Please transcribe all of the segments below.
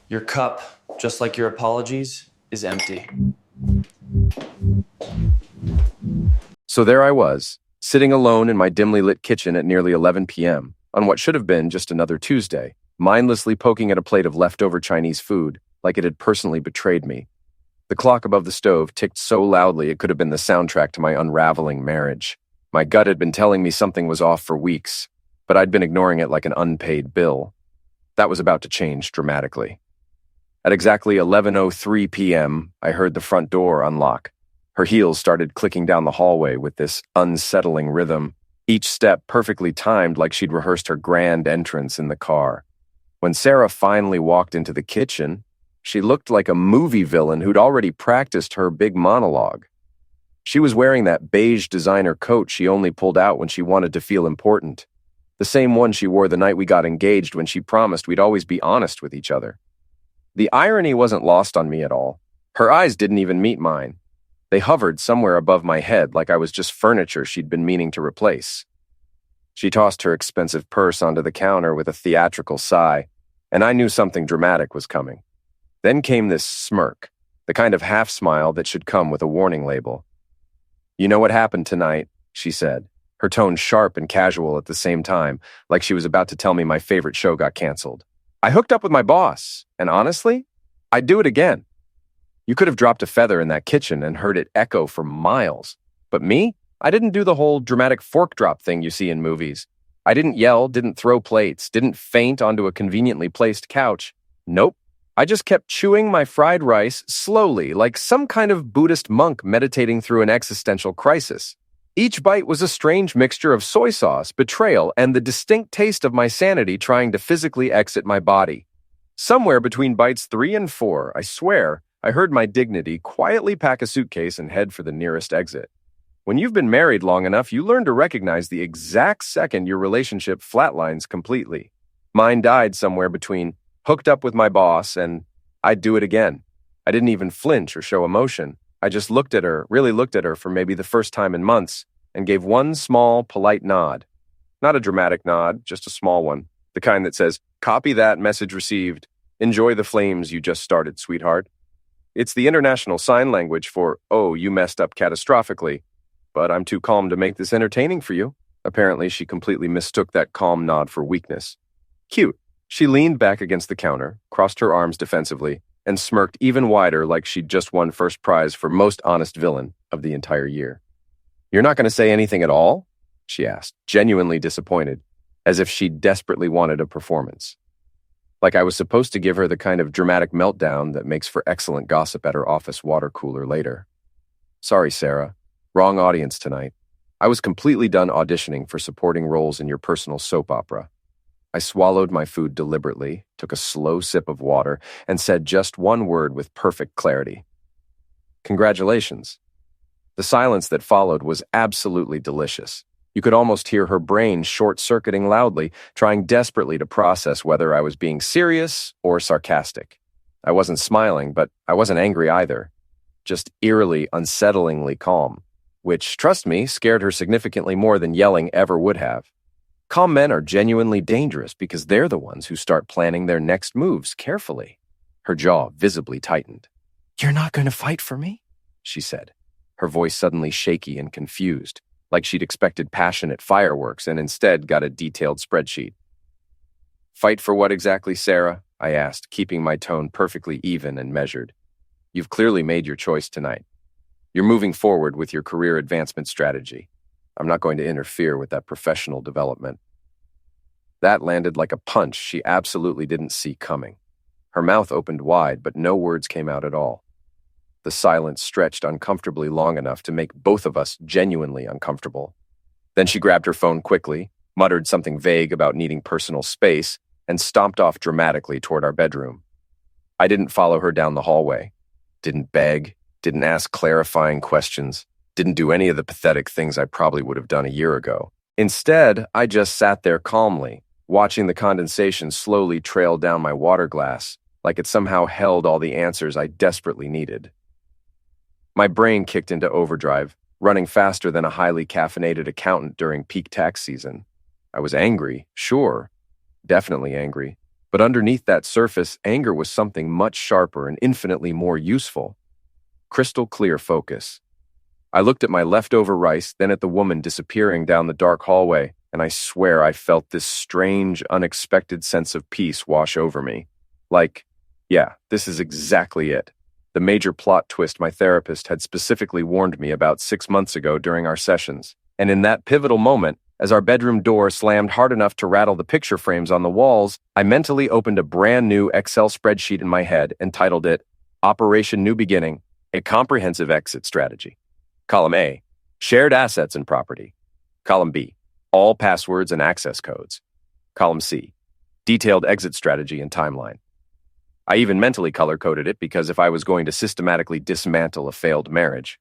Your cup, just like your apologies, is empty. So there I was, sitting alone in my dimly lit kitchen at nearly 11 p.m., on what should have been just another Tuesday, mindlessly poking at a plate of leftover Chinese food, like it had personally betrayed me. The clock above the stove ticked so loudly it could have been the soundtrack to my unraveling marriage. My gut had been telling me something was off for weeks, but I'd been ignoring it like an unpaid bill. That was about to change dramatically. At exactly 11:03 p.m., I heard the front door unlock. Her heels started clicking down the hallway with this unsettling rhythm, each step perfectly timed like she'd rehearsed her grand entrance in the car. When Sarah finally walked into the kitchen, she looked like a movie villain who'd already practiced her big monologue. She was wearing that beige designer coat she only pulled out when she wanted to feel important. The same one she wore the night we got engaged when she promised we'd always be honest with each other. The irony wasn't lost on me at all. Her eyes didn't even meet mine. They hovered somewhere above my head like I was just furniture she'd been meaning to replace. She tossed her expensive purse onto the counter with a theatrical sigh, and I knew something dramatic was coming. Then came this smirk, the kind of half-smile that should come with a warning label. "You know what happened tonight," she said, her tone sharp and casual at the same time, like she was about to tell me my favorite show got canceled. "I hooked up with my boss, and honestly, I'd do it again. You could have dropped a feather in that kitchen and heard it echo for miles. But me? I didn't do the whole dramatic fork drop thing you see in movies. I didn't yell, didn't throw plates, didn't faint onto a conveniently placed couch. Nope. I just kept chewing my fried rice slowly, like some kind of Buddhist monk meditating through an existential crisis. Each bite was a strange mixture of soy sauce, betrayal, and the distinct taste of my sanity trying to physically exit my body. Somewhere between bites 3 and 4, I swear, I heard my dignity quietly pack a suitcase and head for the nearest exit. When you've been married long enough, you learn to recognize the exact second your relationship flatlines completely. Mine died somewhere between hooked up with my boss and I'd do it again. I didn't even flinch or show emotion. I just really looked at her for maybe the first time in months, and gave one small, polite nod. Not a dramatic nod, just a small one. The kind that says, "Copy that, message received. Enjoy the flames you just started, sweetheart." It's the international sign language for, "Oh, you messed up catastrophically, but I'm too calm to make this entertaining for you." Apparently, she completely mistook that calm nod for weakness. Cute. She leaned back against the counter, crossed her arms defensively, and smirked even wider like she'd just won first prize for most honest villain of the entire year. "You're not going to say anything at all?" she asked, genuinely disappointed, as if she desperately wanted a performance. Like I was supposed to give her the kind of dramatic meltdown that makes for excellent gossip at her office water cooler later. "Sorry, Sarah. Wrong audience tonight. I was completely done auditioning for supporting roles in your personal soap opera." I swallowed my food deliberately, took a slow sip of water, and said just one word with perfect clarity. "Congratulations." The silence that followed was absolutely delicious. You could almost hear her brain short-circuiting loudly, trying desperately to process whether I was being serious or sarcastic. I wasn't smiling, but I wasn't angry either. Just eerily, unsettlingly calm, which, trust me, scared her significantly more than yelling ever would have. Calm men are genuinely dangerous because they're the ones who start planning their next moves carefully. Her jaw visibly tightened. "You're not going to fight for me?" she said, her voice suddenly shaky and confused, like she'd expected passionate fireworks and instead got a detailed spreadsheet. "Fight for what exactly, Sarah?" I asked, keeping my tone perfectly even and measured. "You've clearly made your choice tonight. You're moving forward with your career advancement strategy. I'm not going to interfere with that professional development." That landed like a punch she absolutely didn't see coming. Her mouth opened wide, but no words came out at all. The silence stretched uncomfortably long enough to make both of us genuinely uncomfortable. Then she grabbed her phone quickly, muttered something vague about needing personal space, and stomped off dramatically toward our bedroom. I didn't follow her down the hallway. Didn't beg, didn't ask clarifying questions, didn't do any of the pathetic things I probably would have done a year ago. Instead, I just sat there calmly, watching the condensation slowly trail down my water glass, like it somehow held all the answers I desperately needed. My brain kicked into overdrive, running faster than a highly caffeinated accountant during peak tax season. I was angry, sure, definitely angry, But underneath that surface, anger was something much sharper and infinitely more useful. Crystal clear focus. I looked at my leftover rice, then at the woman disappearing down the dark hallway, and I swear I felt this strange, unexpected sense of peace wash over me. Like, yeah, this is exactly it. The major plot twist my therapist had specifically warned me about 6 months ago during our sessions. And in that pivotal moment, as our bedroom door slammed hard enough to rattle the picture frames on the walls, I mentally opened a brand new Excel spreadsheet in my head and titled it Operation New Beginning, a Comprehensive Exit Strategy. Column A, Shared Assets and Property. Column B, All Passwords and Access Codes. Column C, Detailed Exit Strategy and Timeline. I even mentally color-coded it because if I was going to systematically dismantle a failed marriage,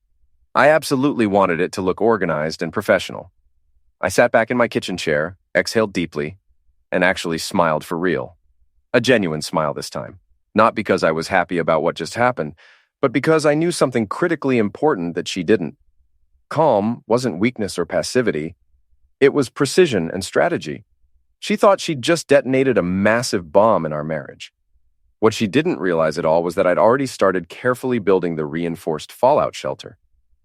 I absolutely wanted it to look organized and professional. I sat back in my kitchen chair, exhaled deeply, and actually smiled for real. A genuine smile this time. Not because I was happy about what just happened, but because I knew something critically important that she didn't. Calm wasn't weakness or passivity. It was precision and strategy. She thought she'd just detonated a massive bomb in our marriage. What she didn't realize at all was that I'd already started carefully building the reinforced fallout shelter.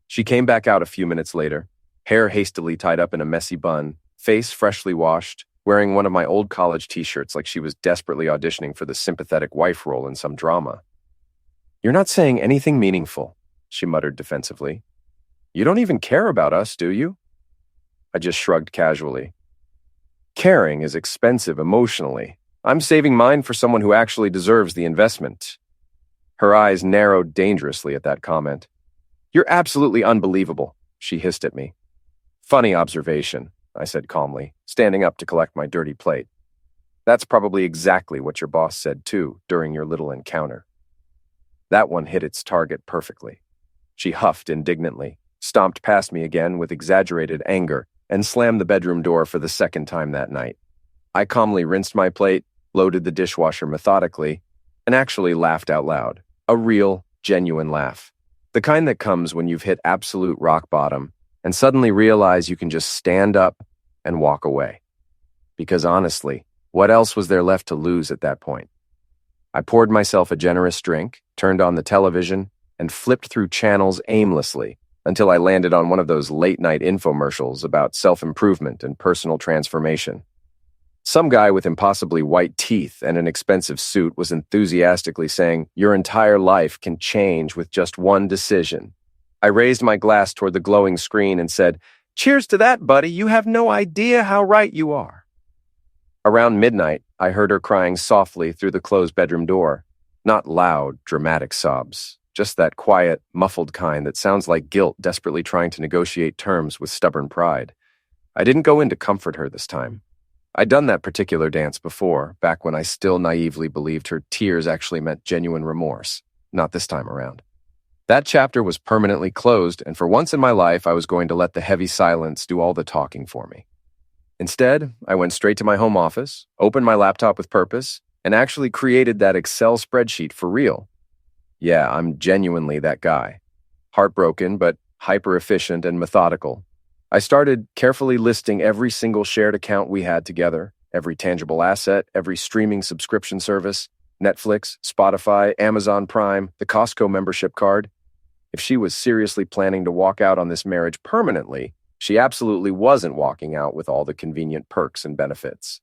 She came back out a few minutes later, hair hastily tied up in a messy bun, face freshly washed, wearing one of my old college t-shirts like she was desperately auditioning for the sympathetic wife role in some drama. "You're not saying anything meaningful," she muttered defensively. "You don't even care about us, do you?" I just shrugged casually. Caring is expensive emotionally. I'm saving mine for someone who actually deserves the investment. Her eyes narrowed dangerously at that comment. "You're absolutely unbelievable," she hissed at me. "Funny observation," I said calmly, standing up to collect my dirty plate. "That's probably exactly what your boss said too during your little encounter." That one hit its target perfectly. She huffed indignantly, stomped past me again with exaggerated anger, and slammed the bedroom door for the second time that night. I calmly rinsed my plate, loaded the dishwasher methodically, and actually laughed out loud. A real, genuine laugh. The kind that comes when you've hit absolute rock bottom and suddenly realize you can just stand up and walk away. Because honestly, what else was there left to lose at that point? I poured myself a generous drink, turned on the television, and flipped through channels aimlessly until I landed on one of those late-night infomercials about self-improvement and personal transformation. Some guy with impossibly white teeth and an expensive suit was enthusiastically saying, "Your entire life can change with just one decision." I raised my glass toward the glowing screen and said, "Cheers to that, buddy. You have no idea how right you are." Around midnight, I heard her crying softly through the closed bedroom door. Not loud, dramatic sobs, just that quiet, muffled kind that sounds like guilt desperately trying to negotiate terms with stubborn pride. I didn't go in to comfort her this time. I'd done that particular dance before, back when I still naively believed her tears actually meant genuine remorse. Not this time around. That chapter was permanently closed, and for once in my life, I was going to let the heavy silence do all the talking for me. Instead, I went straight to my home office, opened my laptop with purpose, and actually created that Excel spreadsheet for real. Yeah, I'm genuinely that guy. Heartbroken, but hyper-efficient and methodical. I started carefully listing every single shared account we had together, every tangible asset, every streaming subscription service, Netflix, Spotify, Amazon Prime, the Costco membership card. If she was seriously planning to walk out on this marriage permanently, she absolutely wasn't walking out with all the convenient perks and benefits.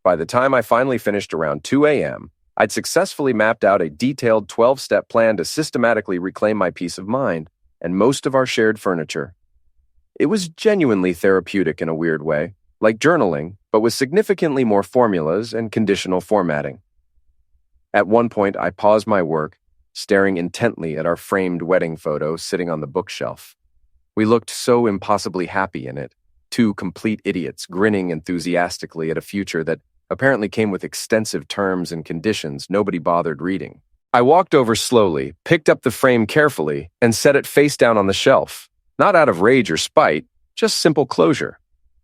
By the time I finally finished around 2 a.m., I'd successfully mapped out a detailed 12-step plan to systematically reclaim my peace of mind and most of our shared furniture. It was genuinely therapeutic in a weird way, like journaling, but with significantly more formulas and conditional formatting. At one point, I paused my work, staring intently at our framed wedding photo sitting on the bookshelf. We looked so impossibly happy in it, two complete idiots grinning enthusiastically at a future that apparently came with extensive terms and conditions nobody bothered reading. I walked over slowly, picked up the frame carefully, and set it face down on the shelf. Not out of rage or spite, just simple closure.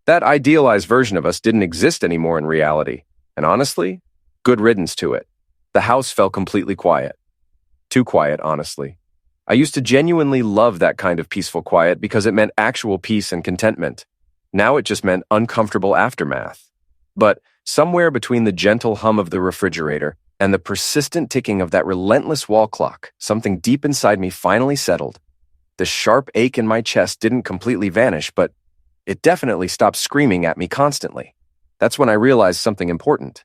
That idealized version of us didn't exist anymore in reality, and honestly, good riddance to it. The house fell completely quiet. Too quiet, honestly. I used to genuinely love that kind of peaceful quiet because it meant actual peace and contentment. Now it just meant uncomfortable aftermath. But Somewhere between the gentle hum of the refrigerator and the persistent ticking of that relentless wall clock, something deep inside me finally settled. The sharp ache in my chest didn't completely vanish, but it definitely stopped screaming at me constantly. That's when I realized something important.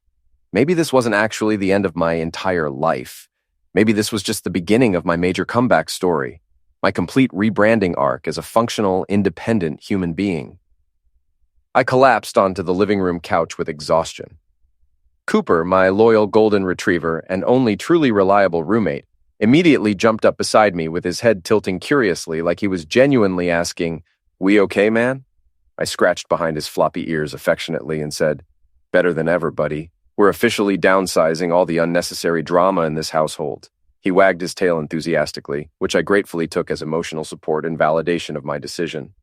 Maybe this wasn't actually the end of my entire life. Maybe this was just the beginning of my major comeback story, my complete rebranding arc as a functional, independent human being. I collapsed onto the living room couch with exhaustion. Cooper, my loyal golden retriever and only truly reliable roommate, immediately jumped up beside me with his head tilting curiously like he was genuinely asking, "We okay, man?" I scratched behind his floppy ears affectionately and said, "Better than ever, buddy. We're officially downsizing all the unnecessary drama in this household." He wagged his tail enthusiastically, which I gratefully took as emotional support and validation of my decision.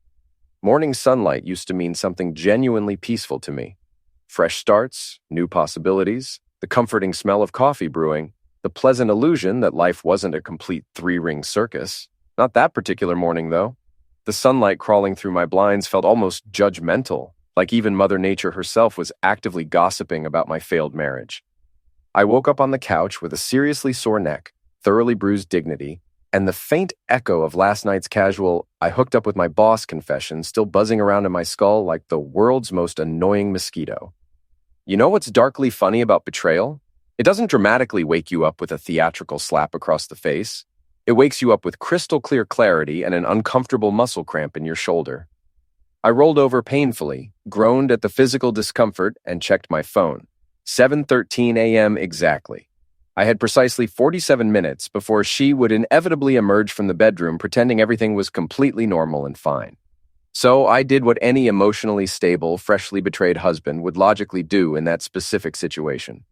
Morning sunlight used to mean something genuinely peaceful to me. Fresh starts, new possibilities, the comforting smell of coffee brewing, the pleasant illusion that life wasn't a complete three-ring circus. Not that particular morning, though. The sunlight crawling through my blinds felt almost judgmental, like even Mother Nature herself was actively gossiping about my failed marriage. I woke up on the couch with a seriously sore neck, thoroughly bruised dignity, and the faint echo of last night's casual "I hooked up with my boss" confession still buzzing around in my skull like the world's most annoying mosquito. You know what's darkly funny about betrayal? It doesn't dramatically wake you up with a theatrical slap across the face. It wakes you up with crystal clear clarity and an uncomfortable muscle cramp in your shoulder. I rolled over painfully, groaned at the physical discomfort, and checked my phone. 7:13 a.m. exactly. I had precisely 47 minutes before she would inevitably emerge from the bedroom pretending everything was completely normal and fine. So I did what any emotionally stable, freshly betrayed husband would logically do in that specific situation.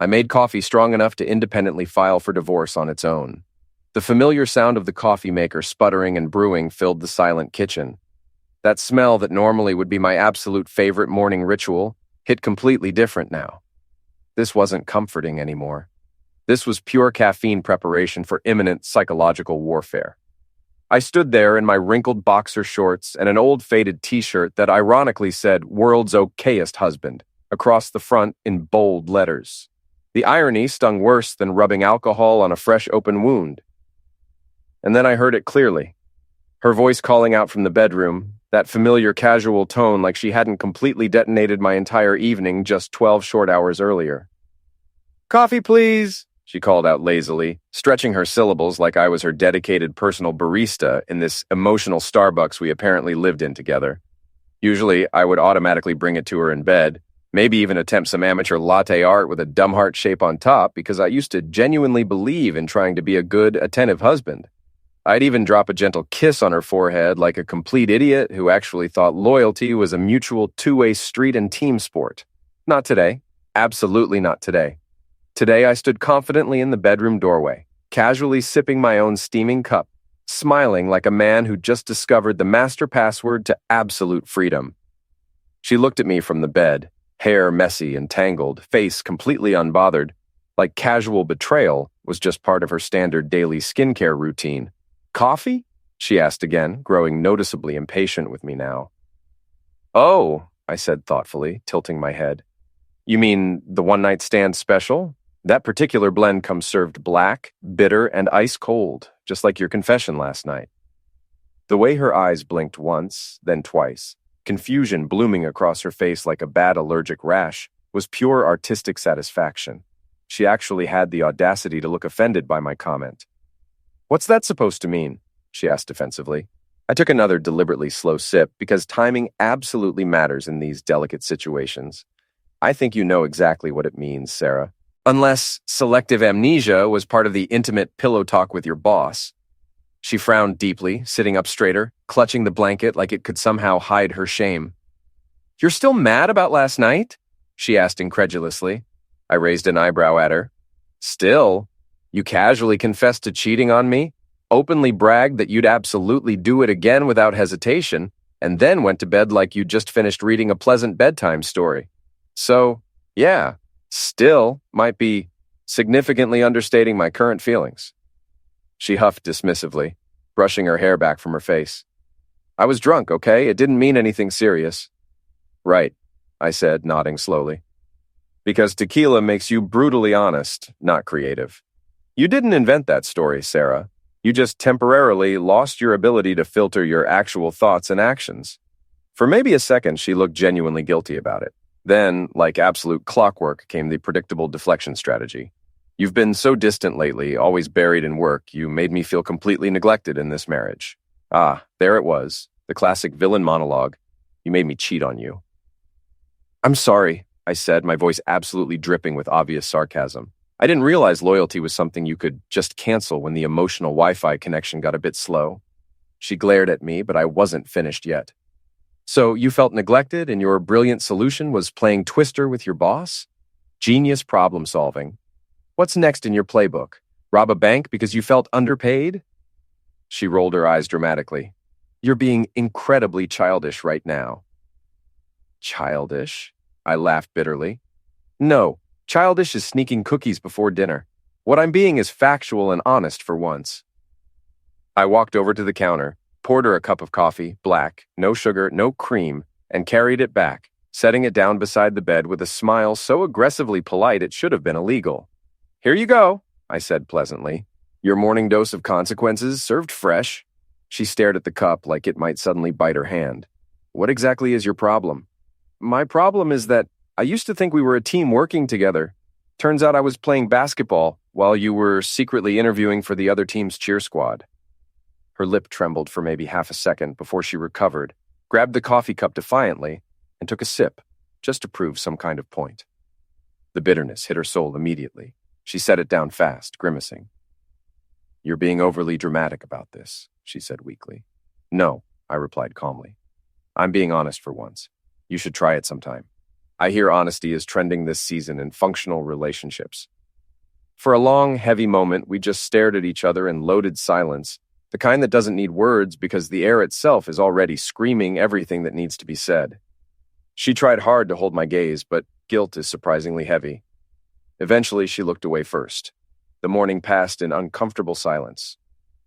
I made coffee strong enough to independently file for divorce on its own. The familiar sound of the coffee maker sputtering and brewing filled the silent kitchen. That smell that normally would be my absolute favorite morning ritual hit completely different now. This wasn't comforting anymore. This was pure caffeine preparation for imminent psychological warfare. I stood there in my wrinkled boxer shorts and an old faded t-shirt that ironically said "World's Okayest Husband" across the front in bold letters. The irony stung worse than rubbing alcohol on a fresh open wound. And then I heard it clearly. Her voice calling out from the bedroom, that familiar casual tone like she hadn't completely detonated my entire evening just 12 short hours earlier. "Coffee, please," she called out lazily, stretching her syllables like I was her dedicated personal barista in this emotional Starbucks we apparently lived in together. Usually, I would automatically bring it to her in bed, maybe even attempt some amateur latte art with a dumb heart shape on top because I used to genuinely believe in trying to be a good, attentive husband. I'd even drop a gentle kiss on her forehead like a complete idiot who actually thought loyalty was a mutual two-way street and team sport. Not today. Absolutely not today. Today I stood confidently in the bedroom doorway, casually sipping my own steaming cup, smiling like a man who just discovered the master password to absolute freedom. She looked at me from the bed, hair messy and tangled, face completely unbothered, like casual betrayal was just part of her standard daily skincare routine. "Coffee?" she asked again, growing noticeably impatient with me now. "Oh," I said thoughtfully, tilting my head. "You mean the one-night stand special? That particular blend comes served black, bitter, and ice cold, just like your confession last night." The way her eyes blinked once, then twice, confusion blooming across her face like a bad allergic rash, was pure artistic satisfaction. She actually had the audacity to look offended by my comment. "What's that supposed to mean?" she asked defensively. I took another deliberately slow sip because timing absolutely matters in these delicate situations. "I think you know exactly what it means, Sarah. Unless selective amnesia was part of the intimate pillow talk with your boss." She frowned deeply, sitting up straighter, clutching the blanket like it could somehow hide her shame. "You're still mad about last night?" she asked incredulously. I raised an eyebrow at her. "Still? You casually confessed to cheating on me, openly bragged that you'd absolutely do it again without hesitation, and then went to bed like you'd just finished reading a pleasant bedtime story. So, yeah, still might be significantly understating my current feelings." She huffed dismissively, brushing her hair back from her face. "I was drunk, okay? It didn't mean anything serious." "Right," I said, nodding slowly. Because tequila makes you brutally honest, not creative. You didn't invent that story, Sarah. You just temporarily lost your ability to filter your actual thoughts and actions. For maybe a second, she looked genuinely guilty about it. Then, like absolute clockwork, came the predictable deflection strategy. You've been so distant lately, always buried in work, you made me feel completely neglected in this marriage. Ah, there it was, the classic villain monologue. You made me cheat on you. I'm sorry, I said, my voice absolutely dripping with obvious sarcasm. I didn't realize loyalty was something you could just cancel when the emotional Wi-Fi connection got a bit slow. She glared at me, but I wasn't finished yet. So you felt neglected and your brilliant solution was playing Twister with your boss? Genius problem solving. What's next in your playbook? Rob a bank because you felt underpaid? She rolled her eyes dramatically. You're being incredibly childish right now. Childish? I laughed bitterly. No, childish is sneaking cookies before dinner. What I'm being is factual and honest for once. I walked over to the counter, poured her a cup of coffee, black, no sugar, no cream, and carried it back, setting it down beside the bed with a smile so aggressively polite it should have been illegal. Here you go, I said pleasantly. Your morning dose of consequences served fresh. She stared at the cup like it might suddenly bite her hand. What exactly is your problem? My problem is that I used to think we were a team working together. Turns out I was playing basketball while you were secretly interviewing for the other team's cheer squad. Her lip trembled for maybe half a second before she recovered, grabbed the coffee cup defiantly, and took a sip, just to prove some kind of point. The bitterness hit her soul immediately. She set it down fast, grimacing. You're being overly dramatic about this, she said weakly. No, I replied calmly. I'm being honest for once. You should try it sometime. I hear honesty is trending this season in functional relationships. For a long, heavy moment, we just stared at each other in loaded silence, the kind that doesn't need words because the air itself is already screaming everything that needs to be said. She tried hard to hold my gaze, but guilt is surprisingly heavy. Eventually, she looked away first. The morning passed in uncomfortable silence.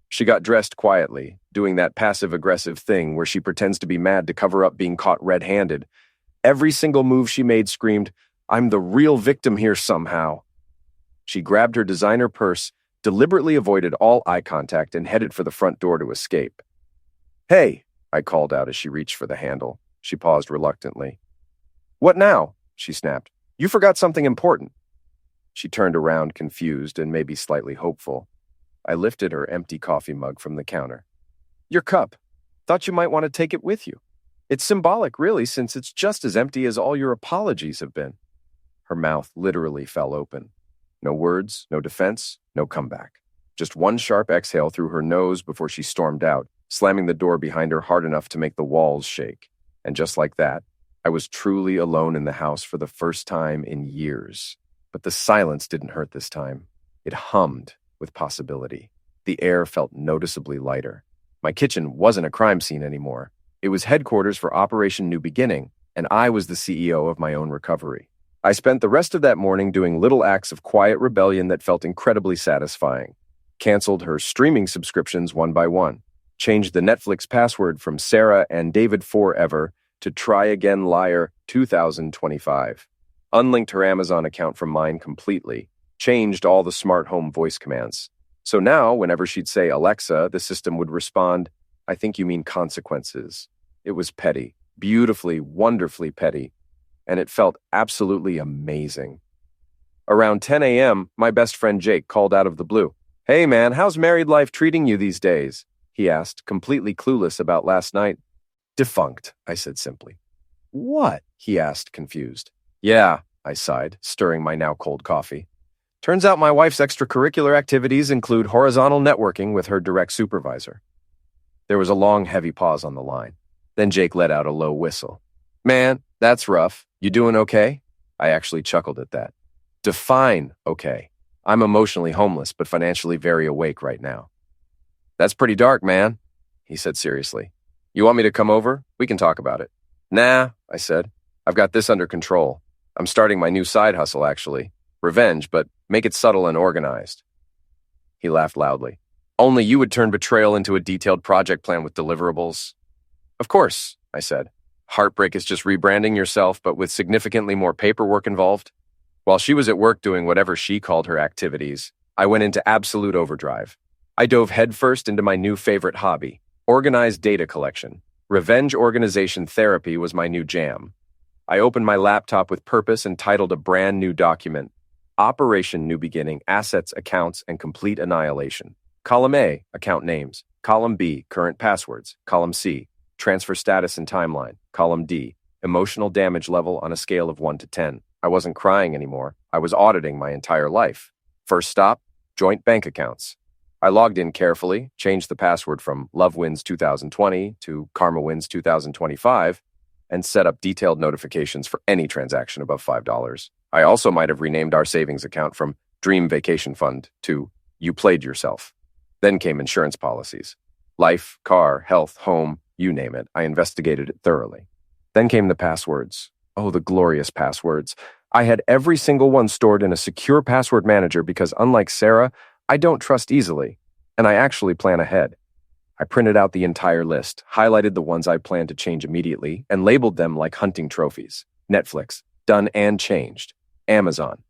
She got dressed quietly, doing that passive-aggressive thing where she pretends to be mad to cover up being caught red-handed. Every single move she made screamed, I'm the real victim here somehow. She grabbed her designer purse, deliberately avoided all eye contact, and headed for the front door to escape. Hey, I called out as she reached for the handle. She paused reluctantly. What now? She snapped. You forgot something important. She turned around, confused and maybe slightly hopeful. I lifted her empty coffee mug from the counter. Your cup. Thought you might want to take it with you. It's symbolic, really, since it's just as empty as all your apologies have been. Her mouth literally fell open. No words, no defense, no comeback. Just one sharp exhale through her nose before she stormed out, slamming the door behind her hard enough to make the walls shake. And just like that, I was truly alone in the house for the first time in years. But the silence didn't hurt this time. It hummed with possibility. The air felt noticeably lighter. My kitchen wasn't a crime scene anymore. It was headquarters for Operation New Beginning, and I was the CEO of my own recovery. I spent the rest of that morning doing little acts of quiet rebellion that felt incredibly satisfying. Canceled her streaming subscriptions one by one. Changed the Netflix password from Sarah and David Forever to Try Again Liar 2025. Unlinked her Amazon account from mine completely. Changed all the smart home voice commands. So now, whenever she'd say Alexa, the system would respond, I think you mean consequences. It was petty, beautifully, wonderfully petty, and it felt absolutely amazing. Around 10 a.m., my best friend Jake called out of the blue. Hey man, how's married life treating you these days? He asked, completely clueless about last night. Defunct, I said simply. What? He asked, confused. Yeah, I sighed, stirring my now cold coffee. Turns out my wife's extracurricular activities include horizontal networking with her direct supervisor. There was a long, heavy pause on the line. Then Jake let out a low whistle. Man, that's rough. You doing okay? I actually chuckled at that. Define okay. I'm emotionally homeless, but financially very awake right now. That's pretty dark, man, he said seriously. You want me to come over? We can talk about it. Nah, I said. I've got this under control. I'm starting my new side hustle, actually. Revenge, but make it subtle and organized. He laughed loudly. Only you would turn betrayal into a detailed project plan with deliverables. Of course, I said. Heartbreak is just rebranding yourself, but with significantly more paperwork involved. While she was at work doing whatever she called her activities, I went into absolute overdrive. I dove headfirst into my new favorite hobby, organized data collection. Revenge organization therapy was my new jam. I opened my laptop with purpose and titled a brand new document, Operation New Beginning, Assets, Accounts, and Complete Annihilation. Column A, account names. Column B, current passwords. Column C, transfer status and timeline. Column D, emotional damage level on a scale of 1 to 10. I wasn't crying anymore. I was auditing my entire life. First stop, joint bank accounts. I logged in carefully, changed the password from LoveWins 2020 to KarmaWins 2025, and set up detailed notifications for any transaction above $5. I also might have renamed our savings account from Dream Vacation Fund to You Played Yourself. Then came insurance policies. Life, car, health, home, you name it. I investigated it thoroughly. Then came the passwords. Oh, the glorious passwords. I had every single one stored in a secure password manager because, unlike Sarah, I don't trust easily, and I actually plan ahead. I printed out the entire list, highlighted the ones I planned to change immediately, and labeled them like hunting trophies. Netflix, done and changed. Amazon.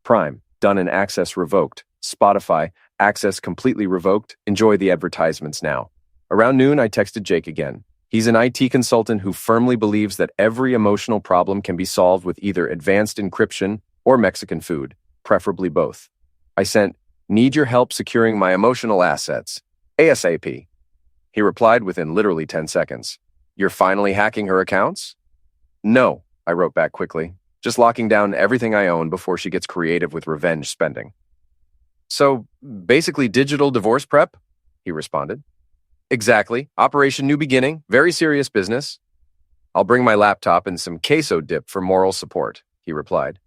Prime, done and access revoked. Spotify, access completely revoked. Enjoy the advertisements now. Around noon, I texted Jake again. He's an IT consultant who firmly believes that every emotional problem can be solved with either advanced encryption or Mexican food, preferably both. I sent, "Need your help securing my emotional assets. ASAP." He replied within literally 10 seconds. "You're finally hacking her accounts?" "No," I wrote back quickly. "Just locking down everything I own before she gets creative with revenge spending." "So, basically digital divorce prep?" he responded. "Exactly. Operation New Beginning. Very serious business." "I'll bring my laptop and some queso dip for moral support," he replied.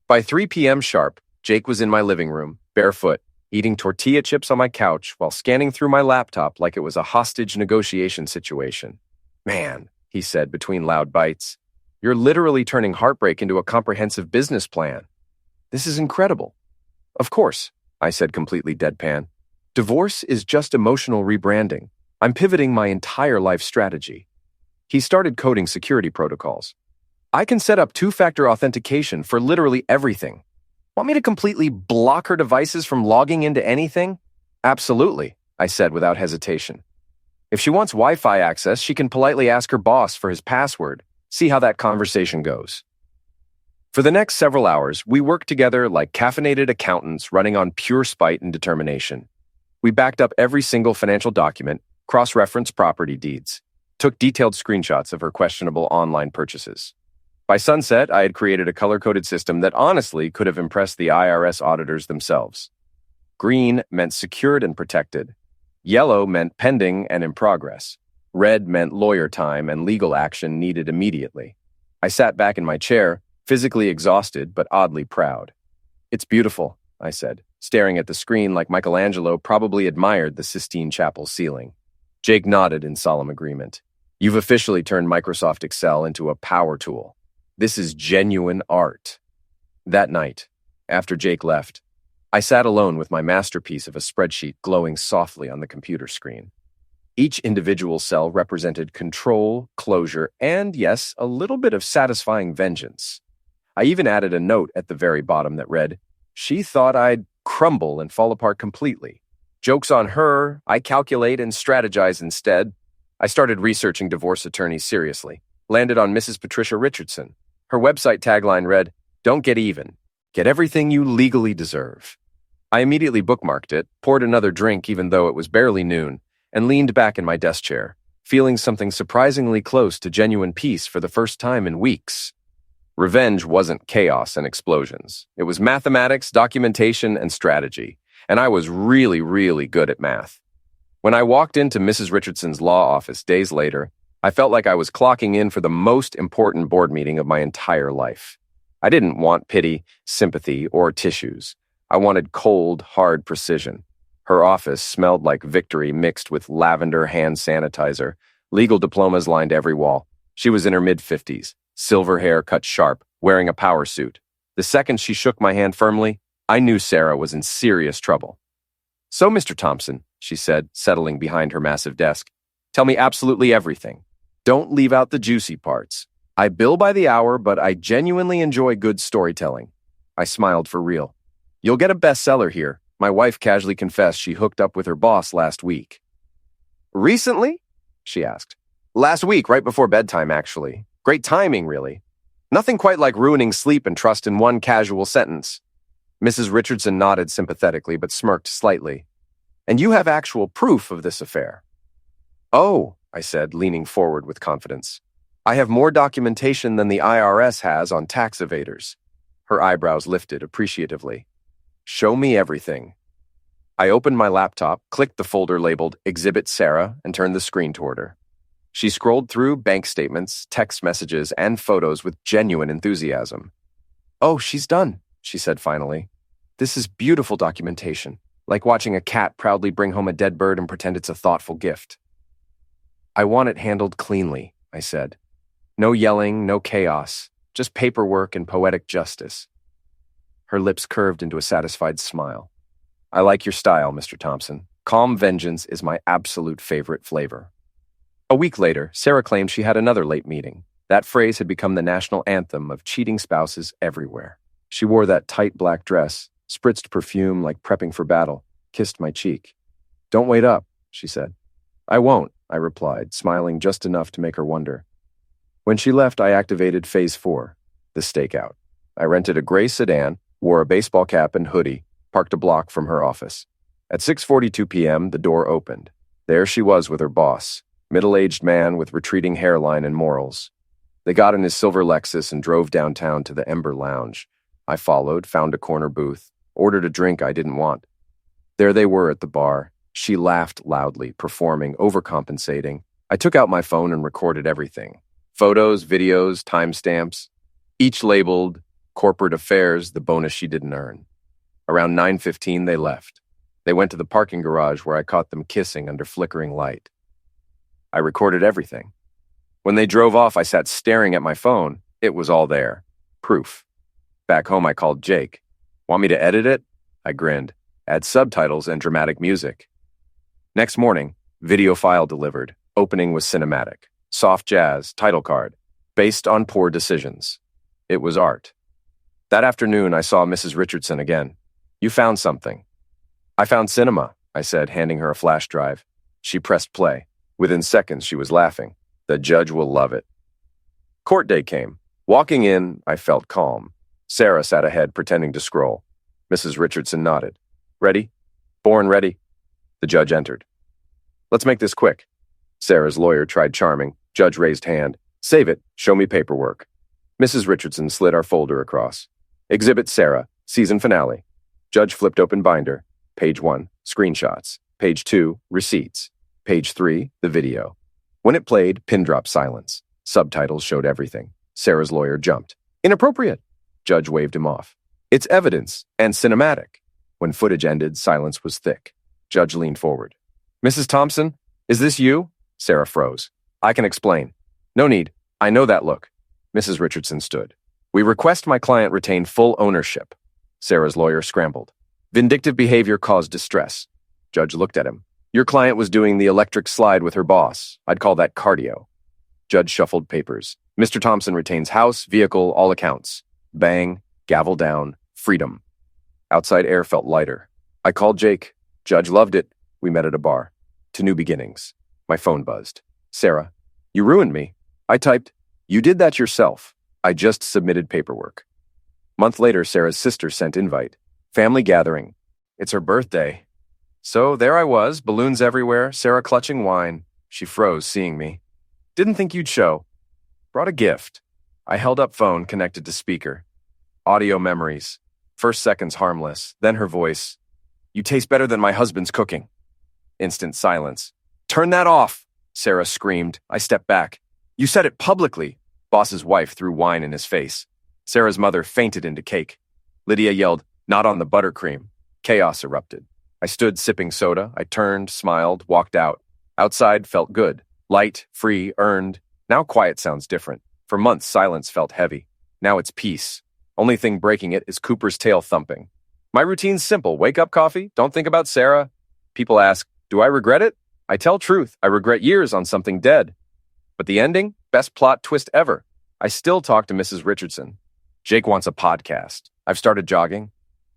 By 3 p.m. sharp, Jake was in my living room, barefoot, eating tortilla chips on my couch while scanning through my laptop like it was a hostage negotiation situation. "Man," he said between loud bites, "you're literally turning heartbreak into a comprehensive business plan. This is incredible." "Of course," I said completely deadpan. "Divorce is just emotional rebranding. I'm pivoting my entire life strategy." He started coding security protocols. "I can set up two-factor authentication for literally everything. Want me to completely block her devices from logging into anything?" "Absolutely," I said without hesitation. "If she wants Wi-Fi access, she can politely ask her boss for his password. See how that conversation goes." For the next several hours, we worked together like caffeinated accountants running on pure spite and determination. We backed up every single financial document, cross-referenced property deeds, took detailed screenshots of her questionable online purchases. By sunset, I had created a color-coded system that honestly could have impressed the IRS auditors themselves. Green meant secured and protected. Yellow meant pending and in progress. Red meant lawyer time and legal action needed immediately. I sat back in my chair, physically exhausted but oddly proud. "It's beautiful," I said, staring at the screen like Michelangelo probably admired the Sistine Chapel ceiling. Jake nodded in solemn agreement. "You've officially turned Microsoft Excel into a power tool. This is genuine art." That night, after Jake left, I sat alone with my masterpiece of a spreadsheet glowing softly on the computer screen. Each individual cell represented control, closure, and, yes, a little bit of satisfying vengeance. I even added a note at the very bottom that read, "She thought I'd crumble and fall apart completely. Joke's on her, I calculate and strategize instead." I started researching divorce attorneys seriously, landed on Mrs. Patricia Richardson. Her website tagline read, "Don't get even. Get everything you legally deserve." I immediately bookmarked it, poured another drink even though it was barely noon, and leaned back in my desk chair, feeling something surprisingly close to genuine peace for the first time in weeks. Revenge wasn't chaos and explosions. It was mathematics, documentation, and strategy, and I was really, really good at math. When I walked into Mrs. Richardson's law office days later, I felt like I was clocking in for the most important board meeting of my entire life. I didn't want pity, sympathy, or tissues. I wanted cold, hard precision. Her office smelled like victory mixed with lavender hand sanitizer. Legal diplomas lined every wall. She was in her mid-50s, silver hair cut sharp, wearing a power suit. The second she shook my hand firmly, I knew Sarah was in serious trouble. "So, Mr. Thompson," she said, settling behind her massive desk, "tell me absolutely everything. Don't leave out the juicy parts. I bill by the hour, but I genuinely enjoy good storytelling. I smiled for real. You'll get a bestseller here. My wife casually confessed she hooked up with her boss last week. Recently? She asked. Last week, right before bedtime, actually. Great timing, really. Nothing quite like ruining sleep and trust in one casual sentence. Mrs. Richardson nodded sympathetically, but smirked slightly. And you have actual proof of this affair. Oh, I said, leaning forward with confidence. I have more documentation than the IRS has on tax evaders. Her eyebrows lifted appreciatively. Show me everything. I opened my laptop, clicked the folder labeled Exhibit Sarah, and turned the screen toward her. She scrolled through bank statements, text messages, and photos with genuine enthusiasm. Oh, she's done, she said finally. This is beautiful documentation, like watching a cat proudly bring home a dead bird and pretend it's a thoughtful gift. I want it handled cleanly, I said. No yelling, no chaos, just paperwork and poetic justice. Her lips curved into a satisfied smile. I like your style, Mr. Thompson. Calm vengeance is my absolute favorite flavor. A week later, Sarah claimed she had another late meeting. That phrase had become the national anthem of cheating spouses everywhere. She wore that tight black dress, spritzed perfume like prepping for battle, kissed my cheek. Don't wait up, she said. I won't, I replied, smiling just enough to make her wonder. When she left, I activated Phase 4, the stakeout. I rented a gray sedan, wore a baseball cap and hoodie, parked a block from her office. At 6:42 p.m., the door opened. There she was with her boss, middle-aged man with retreating hairline and morals. They got in his silver Lexus and drove downtown to the Ember Lounge. I followed, found a corner booth, ordered a drink I didn't want. There they were at the bar. She laughed loudly, performing, overcompensating. I took out my phone and recorded everything. Photos, videos, timestamps, each labeled Corporate Affairs, the bonus she didn't earn. Around 9:15, they left. They went to the parking garage where I caught them kissing under flickering light. I recorded everything. When they drove off, I sat staring at my phone. It was all there. Proof. Back home, I called Jake. Want me to edit it? I grinned. Add subtitles and dramatic music. Next morning, video file delivered. Opening was cinematic. Soft jazz, title card. Based on poor decisions. It was art. That afternoon, I saw Mrs. Richardson again. You found something. I found cinema, I said, handing her a flash drive. She pressed play. Within seconds, she was laughing. The judge will love it. Court day came. Walking in, I felt calm. Sarah sat ahead, pretending to scroll. Mrs. Richardson nodded. Ready? Born ready. The judge entered. Let's make this quick. Sarah's lawyer tried charming. Judge raised hand. Save it. Show me paperwork. Mrs. Richardson slid our folder across. Exhibit Sarah, season finale. Judge flipped open binder. Page 1, screenshots. Page 2, receipts. Page 3, the video. When it played, pin drop silence. Subtitles showed everything. Sarah's lawyer jumped. Inappropriate. Judge waved him off. It's evidence and cinematic. When footage ended, silence was thick. Judge leaned forward. Mrs. Thompson, is this you? Sarah froze. I can explain. No need. I know that look. Mrs. Richardson stood. We request my client retain full ownership. Sarah's lawyer scrambled. Vindictive behavior caused distress. Judge looked at him. Your client was doing the electric slide with her boss. I'd call that cardio. Judge shuffled papers. Mr. Thompson retains house, vehicle, all accounts. Bang, gavel down, freedom. Outside air felt lighter. I called Jake. Judge loved it. We met at a bar. To new beginnings. My phone buzzed. Sarah, you ruined me. I typed, you did that yourself. I just submitted paperwork. Month later, Sarah's sister sent invite. Family gathering. It's her birthday. So there I was, balloons everywhere, Sarah clutching wine. She froze, seeing me. Didn't think you'd show. Brought a gift. I held up phone connected to speaker. Audio memories. First seconds harmless, then her voice. You taste better than my husband's cooking. Instant silence. Turn that off, Sarah screamed. I stepped back. You said it publicly. Boss's wife threw wine in his face. Sarah's mother fainted into cake. Lydia yelled, not on the buttercream. Chaos erupted. I stood sipping soda. I turned, smiled, walked out. Outside felt good. Light, free, earned. Now quiet sounds different. For months, silence felt heavy. Now it's peace. Only thing breaking it is Cooper's tail thumping. My routine's simple. Wake up coffee. Don't think about Sarah. People ask, do I regret it? I tell truth. I regret years on something dead. But the ending? Best plot twist ever. I still talk to Mrs. Richardson. Jake wants a podcast. I've started jogging.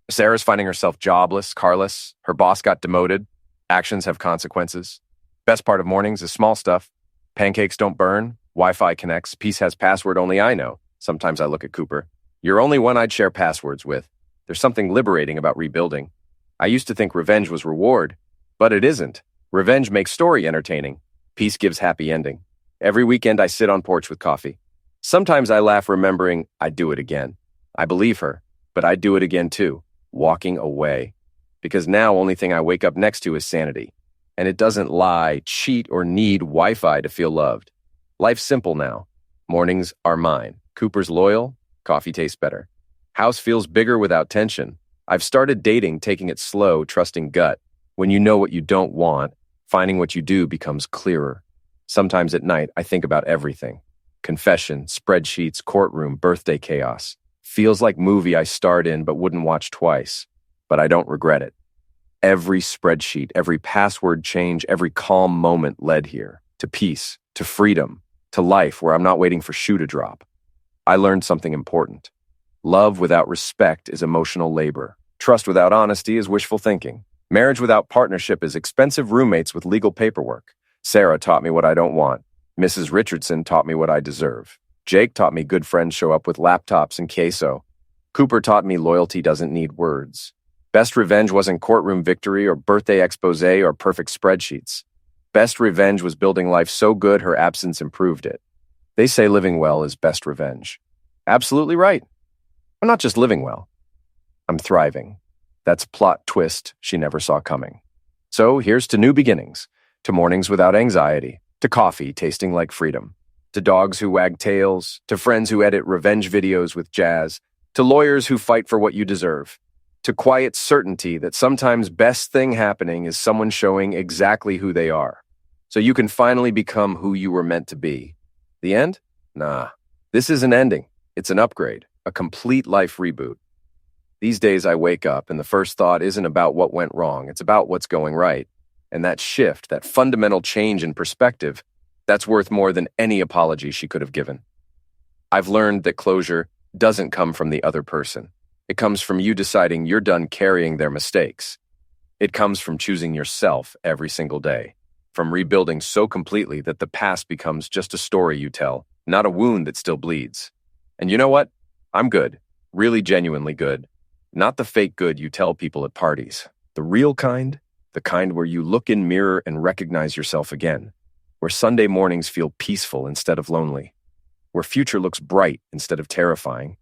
Sarah's finding herself jobless, carless. Her boss got demoted. Actions have consequences. Best part of mornings is small stuff. Pancakes don't burn. Wi-Fi connects. Peace has password only I know. Sometimes I look at Cooper. You're only one I'd share passwords with. There's something liberating about rebuilding. I used to think revenge was reward, but it isn't. Revenge makes story entertaining. Peace gives happy ending. Every weekend I sit on porch with coffee. Sometimes I laugh remembering I'd do it again. I believe her, but I'd do it again too, walking away. Because now only thing I wake up next to is sanity. And it doesn't lie, cheat, or need Wi-Fi to feel loved. Life's simple now. Mornings are mine. Cooper's loyal. Coffee tastes better. House feels bigger without tension. I've started dating, taking it slow, trusting gut. When you know what you don't want, finding what you do becomes clearer. Sometimes at night, I think about everything. Confession, spreadsheets, courtroom, birthday chaos. Feels like movie I starred in but wouldn't watch twice. But I don't regret it. Every spreadsheet, every password change, every calm moment led here. To peace, to freedom, to life where I'm not waiting for shoe to drop. I learned something important. Love without respect is emotional labor. Trust without honesty is wishful thinking. Marriage without partnership is expensive roommates with legal paperwork. Sarah taught me what I don't want. Mrs. Richardson taught me what I deserve. Jake taught me good friends show up with laptops and queso. Cooper taught me loyalty doesn't need words. Best revenge wasn't courtroom victory or birthday expose or perfect spreadsheets. Best revenge was building life so good her absence improved it. They say living well is best revenge. Absolutely right. I'm not just living well. I'm thriving. That's plot twist she never saw coming. So here's to new beginnings, to mornings without anxiety, to coffee tasting like freedom, to dogs who wag tails, to friends who edit revenge videos with jazz, to lawyers who fight for what you deserve, to quiet certainty that sometimes best thing happening is someone showing exactly who they are. So you can finally become who you were meant to be. The end? Nah. This is an ending. It's an upgrade, a complete life reboot. These days I wake up and the first thought isn't about what went wrong, it's about what's going right. And that shift, that fundamental change in perspective, that's worth more than any apology she could have given. I've learned that closure doesn't come from the other person. It comes from you deciding you're done carrying their mistakes. It comes from choosing yourself every single day, from rebuilding so completely that the past becomes just a story you tell, not a wound that still bleeds. And you know what? I'm good, really genuinely good. Not the fake good you tell people at parties. The real kind, the kind where you look in mirror and recognize yourself again. Where Sunday mornings feel peaceful instead of lonely. Where future looks bright instead of terrifying.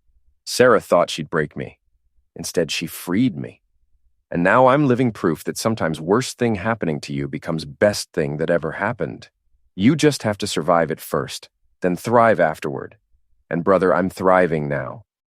Sarah thought she'd break me. Instead, she freed me. And now I'm living proof that sometimes worst thing happening to you becomes best thing that ever happened. You just have to survive it first, then thrive afterward. And brother, I'm thriving now.